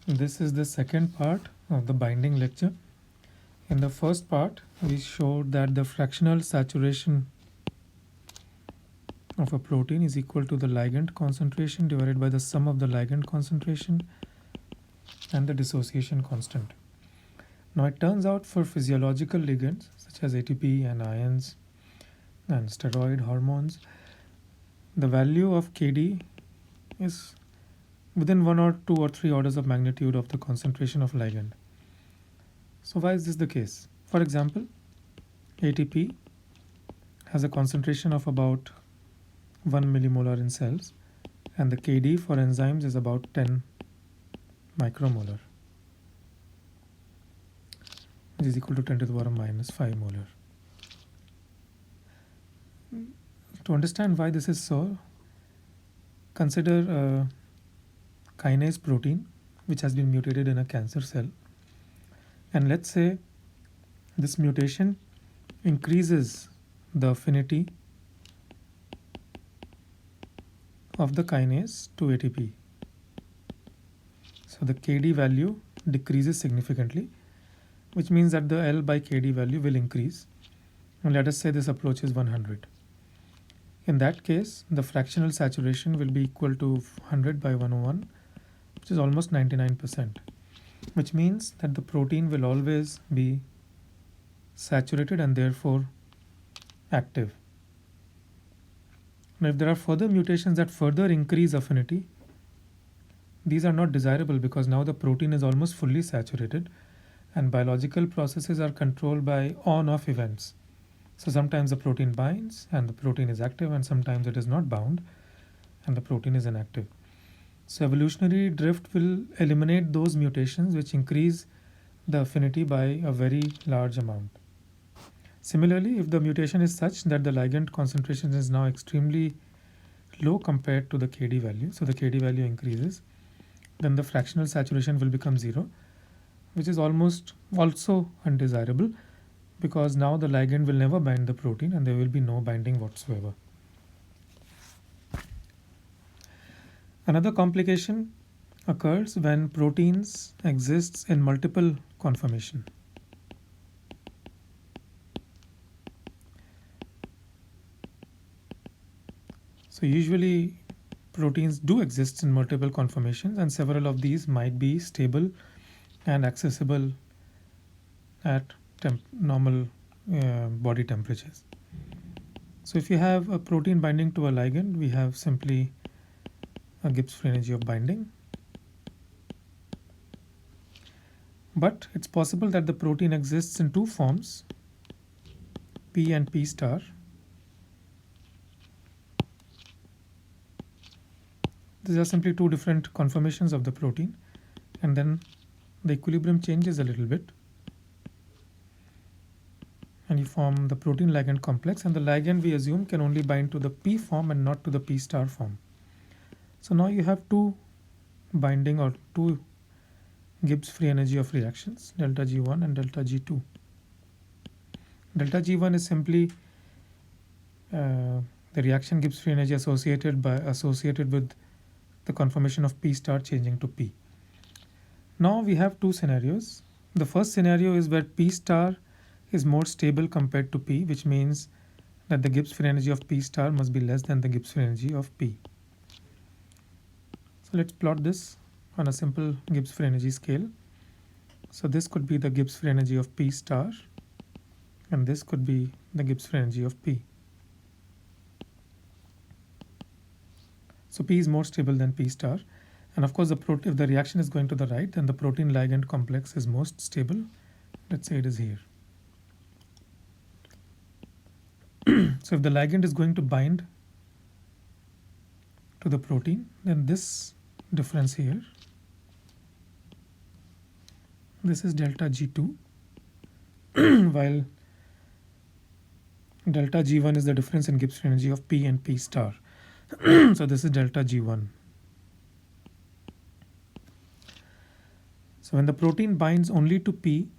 This is the second part of the binding lecture. In the first part, we showed that the fractional saturation of a protein is equal to the ligand concentration divided by the sum of the ligand concentration and the dissociation constant. Now it turns out for physiological ligands such as ATP and ions and steroid hormones, the value of Kd is within 1 or 2 or 3 orders of magnitude of the concentration of ligand. So why is this the case? For example, ATP has a concentration of about 1 millimolar in cells, and the Kd for enzymes is about 10 micromolar, which is equal to 10 to the power minus 5 molar. To understand why this is so, consider a kinase protein which has been mutated in a cancer cell, and let's say this mutation increases the affinity of the kinase to ATP. So the Kd value decreases significantly, which means that the L by Kd value will increase. And let us say this approaches 100. In that case, the fractional saturation will be equal to 100 by 101, which is almost 99%, which means that the protein will always be saturated and therefore active. Now, if there are further mutations that further increase affinity, these are not desirable because now the protein is almost fully saturated and biological processes are controlled by on-off events. So sometimes the protein binds and the protein is active, and sometimes it is not bound and the protein is inactive. So evolutionary drift will eliminate those mutations which increase the affinity by a very large amount. Similarly, if the mutation is such that the ligand concentration is now extremely low compared to the Kd value, so the Kd value increases, then the fractional saturation will become 0, which is almost also undesirable because now the ligand will never bind the protein and there will be no binding whatsoever. Another complication occurs when proteins exists in multiple conformation. So usually proteins do exist in multiple conformations, and several of these might be stable and accessible at normal body temperatures. So if you have a protein binding to a ligand, we have simply a Gibbs free energy of binding. But it's possible that the protein exists in two forms, P and P star. These are simply two different conformations of the protein, and then the equilibrium changes a little bit and you form the protein ligand complex, and the ligand we assume can only bind to the P form and not to the P star form. So now you have two binding or two Gibbs free energy of reactions, delta G1 and delta G2. Delta G1 is simply the reaction Gibbs free energy associated with the conformation of P star changing to P. Now we have two scenarios. The first scenario is where P star is more stable compared to P, which means that the Gibbs free energy of P star must be less than the Gibbs free energy of P. So let's plot this on a simple Gibbs free energy scale. So this could be the Gibbs free energy of P star, and this could be the Gibbs free energy of P. So P is more stable than P star, and of course if the reaction is going to the right, then the protein ligand complex is most stable. Let's say it is here. So if the ligand is going to bind to the protein, then this difference here, this is delta G2, while delta G1 is the difference in Gibbs free energy of P and P star. So this is delta G1. So when the protein binds only to P,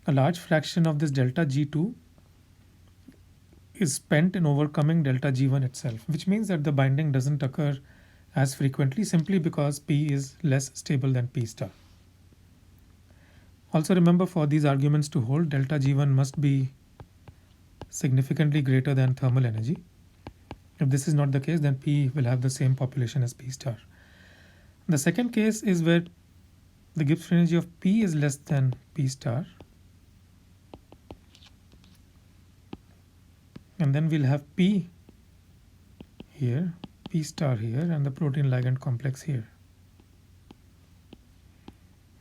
a large fraction of this delta G2 is spent in overcoming delta G1 itself, which means that the binding doesn't occur as frequently simply because P is less stable than P star. Also remember, for these arguments to hold, delta G1 must be significantly greater than thermal energy. If this is not the case, then P will have the same population as P star. The second case is where the Gibbs free energy of P is less than P star. And then we'll have P here, P star here, and the protein ligand complex here.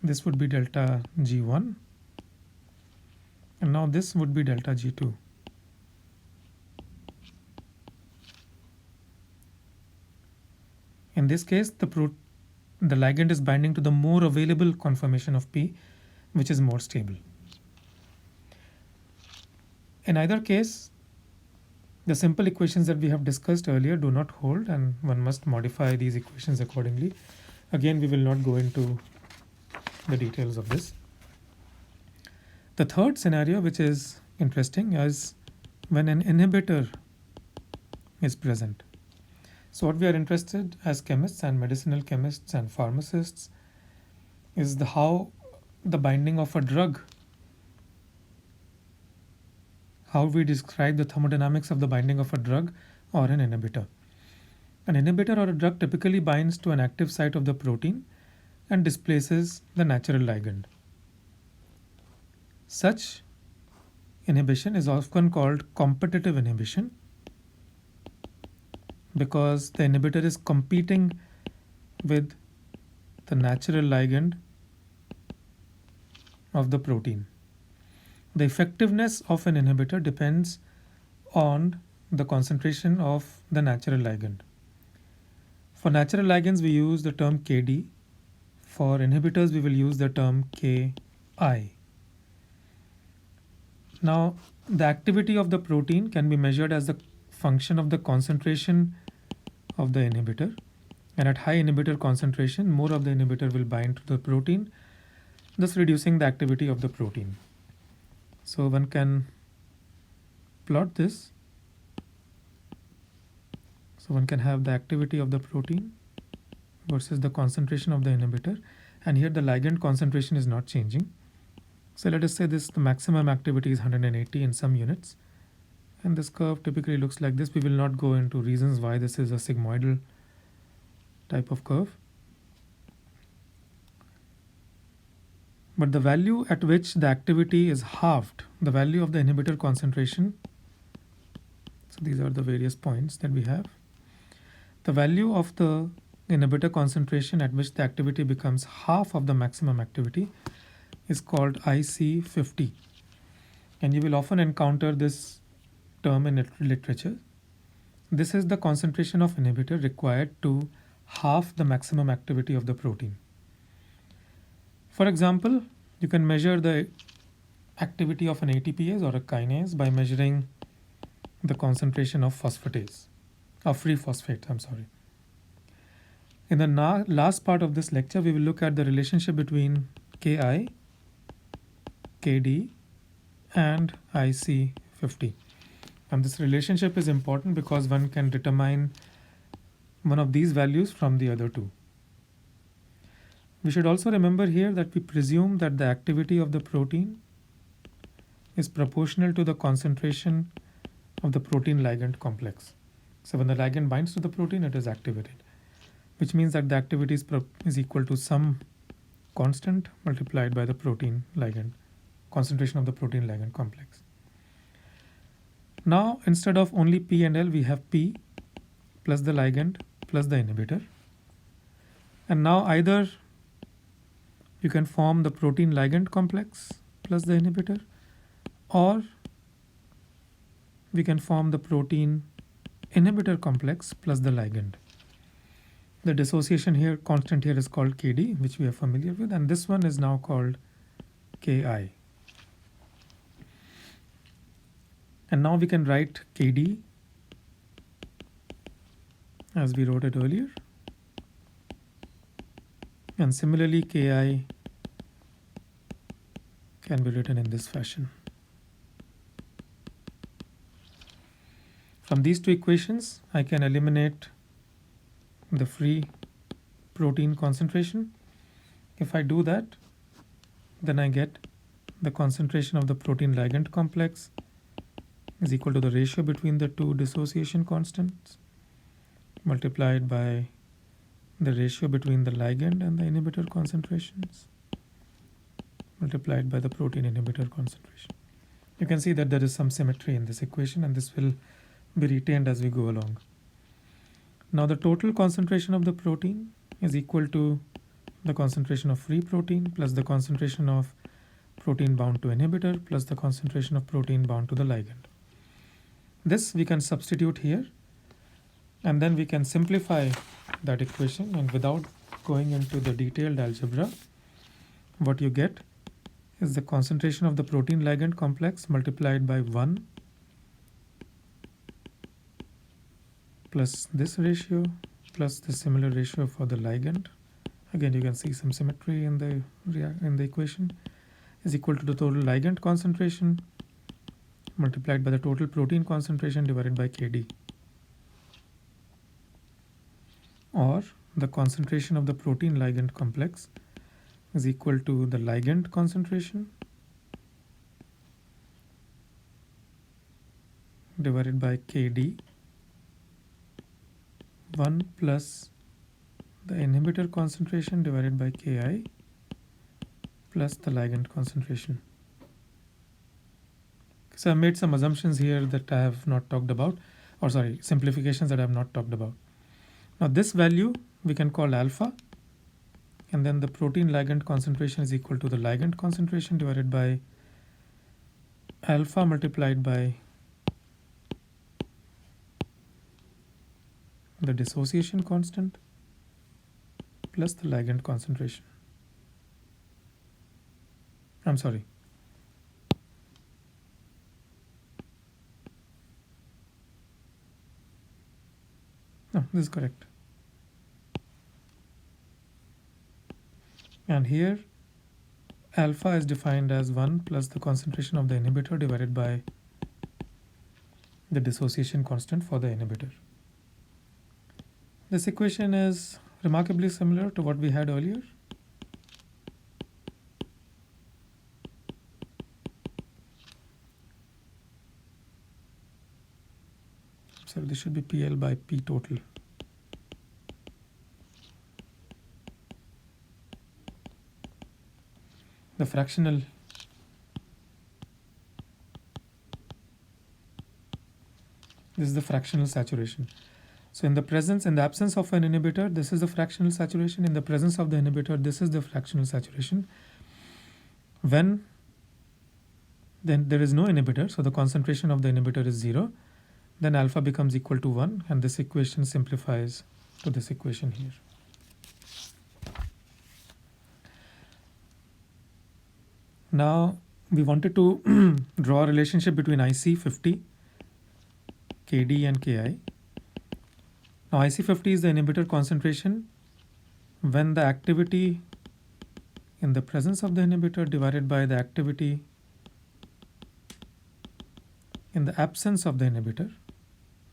This would be delta G1. And now this would be delta G2. In this case, the ligand is binding to the more available conformation of P, which is more stable. In either case, the simple equations that we have discussed earlier do not hold, and one must modify these equations accordingly. Again, we will not go into the details of this. The third scenario, which is interesting, is when an inhibitor is present. So what we are interested as chemists and medicinal chemists and pharmacists is how the binding of a drug, how we describe the thermodynamics of the binding of a drug or an inhibitor. An inhibitor or a drug typically binds to an active site of the protein and displaces the natural ligand. Such inhibition is often called competitive inhibition because the inhibitor is competing with the natural ligand of the protein. The effectiveness of an inhibitor depends on the concentration of the natural ligand. For natural ligands, we use the term Kd. For inhibitors, we will use the term Ki. Now, the activity of the protein can be measured as the function of the concentration of the inhibitor. And at high inhibitor concentration, more of the inhibitor will bind to the protein, thus reducing the activity of the protein. So one can plot this. So one can have the activity of the protein versus the concentration of the inhibitor. And here the ligand concentration is not changing. So let us say the maximum activity is 180 in some units. And this curve typically looks like this. We will not go into reasons why this is a sigmoidal type of curve. But the value at which the activity is halved, the value of the inhibitor concentration, so these are the various points that we have. The value of the inhibitor concentration at which the activity becomes half of the maximum activity is called IC50. And you will often encounter this term in literature. This is the concentration of inhibitor required to half the maximum activity of the protein. For example, you can measure the activity of an ATPase or a kinase by measuring the concentration of phosphatase, of free phosphate, In the last part of this lecture, we will look at the relationship between Ki, Kd, and IC50. And this relationship is important because one can determine one of these values from the other two. We should also remember here that we presume that the activity of the protein is proportional to the concentration of the protein ligand complex. So when the ligand binds to the protein, it is activated, which means that the activity is equal to some constant multiplied by the protein ligand, concentration of the protein ligand complex. Now, instead of only P and L, we have P plus the ligand plus the inhibitor. And now either you can form the protein ligand complex plus the inhibitor, or we can form the protein inhibitor complex plus the ligand. The dissociation here, constant here, is called Kd, which we are familiar with, and this one is now called Ki. And now we can write Kd as we wrote it earlier. And similarly, Ki can be written in this fashion. From these two equations, I can eliminate the free protein concentration. If I do that, then I get the concentration of the protein ligand complex is equal to the ratio between the two dissociation constants multiplied by the ratio between the ligand and the inhibitor concentrations multiplied by the protein inhibitor concentration. You can see that there is some symmetry in this equation, and this will be retained as we go along. Now the total concentration of the protein is equal to the concentration of free protein plus the concentration of protein bound to inhibitor plus the concentration of protein bound to the ligand. This we can substitute here, and then we can simplify that equation, and without going into the detailed algebra, what you get is the concentration of the protein ligand complex multiplied by 1 plus this ratio plus the similar ratio for the ligand. Again, you can see some symmetry in the equation, is equal to the total ligand concentration multiplied by the total protein concentration divided by Kd, or the concentration of the protein ligand complex is equal to the ligand concentration divided by Kd 1 plus the inhibitor concentration divided by Ki plus the ligand concentration. So I made some assumptions here that I have not talked about, or sorry, simplifications that I have not talked about. Now this value we can call alpha, and then the protein ligand concentration is equal to the ligand concentration divided by alpha multiplied by the dissociation constant plus the ligand concentration. I'm sorry. No, this is correct. And here alpha is defined as 1 plus the concentration of the inhibitor divided by the dissociation constant for the inhibitor. This equation is remarkably similar to what we had earlier. So this should be PL by P total. The fractional this is the fractional saturation. So in the absence of an inhibitor, this is the fractional saturation. In the presence of the inhibitor, this is the fractional saturation. When then there is no inhibitor, so the concentration of the inhibitor is 0, then alpha becomes equal to 1, and this equation simplifies to this equation here. Now we wanted to draw a relationship between IC50, Kd and Ki. Now IC50 is the inhibitor concentration when the activity in the presence of the inhibitor divided by the activity in the absence of the inhibitor,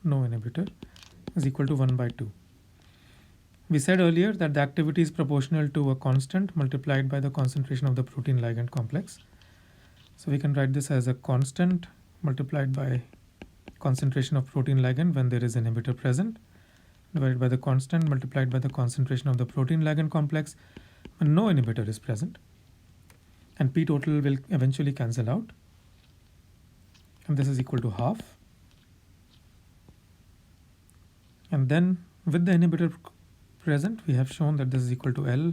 no inhibitor, is equal to 1 by 2. We said earlier that the activity is proportional to a constant multiplied by the concentration of the protein ligand complex. So we can write this as a constant multiplied by concentration of protein ligand when there is inhibitor present, divided by the constant multiplied by the concentration of the protein ligand complex when no inhibitor is present. And P total will eventually cancel out, and this is equal to half. And then with the inhibitor present, we have shown that this is equal to L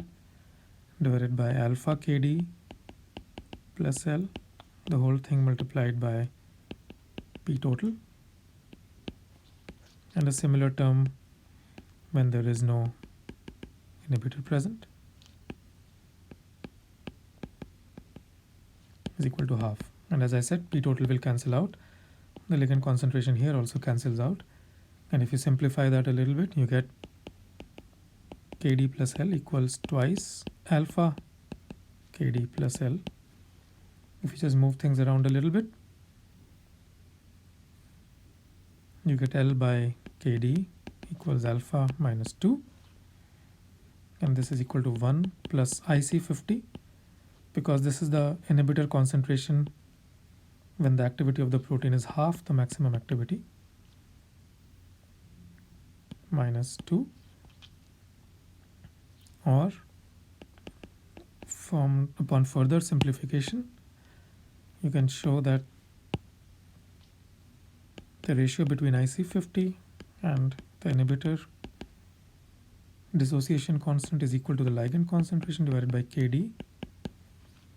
divided by alpha Kd plus L, the whole thing multiplied by P total, and a similar term when there is no inhibitor present is equal to half. And as I said, P total will cancel out. The ligand concentration here also cancels out. And if you simplify that a little bit, you get Kd plus L equals twice alpha Kd plus L. If you just move things around a little bit, you get L by Kd equals alpha minus 2. and this is equal to 1 plus IC50, because this is the inhibitor concentration when the activity of the protein is half the maximum activity, minus 2, or upon further simplification you can show that the ratio between IC50 and the inhibitor dissociation constant is equal to the ligand concentration divided by Kd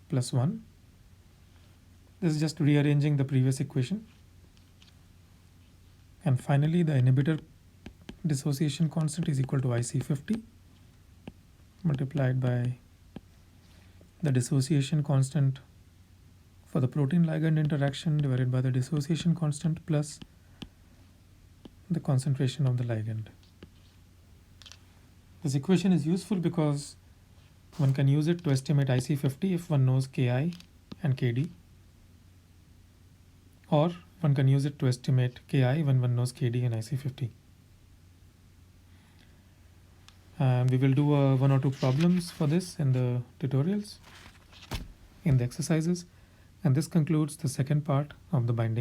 plus 1. This is just rearranging the previous equation. And finally, the inhibitor dissociation constant is equal to IC50 multiplied by the dissociation constant for the protein ligand interaction divided by the dissociation constant plus the concentration of the ligand. This equation is useful because one can use it to estimate IC50 if one knows Ki and Kd, or one can use it to estimate Ki when one knows Kd and IC50. And we will do one or two problems for this in the tutorials, in the exercises, and this concludes the second part of the binding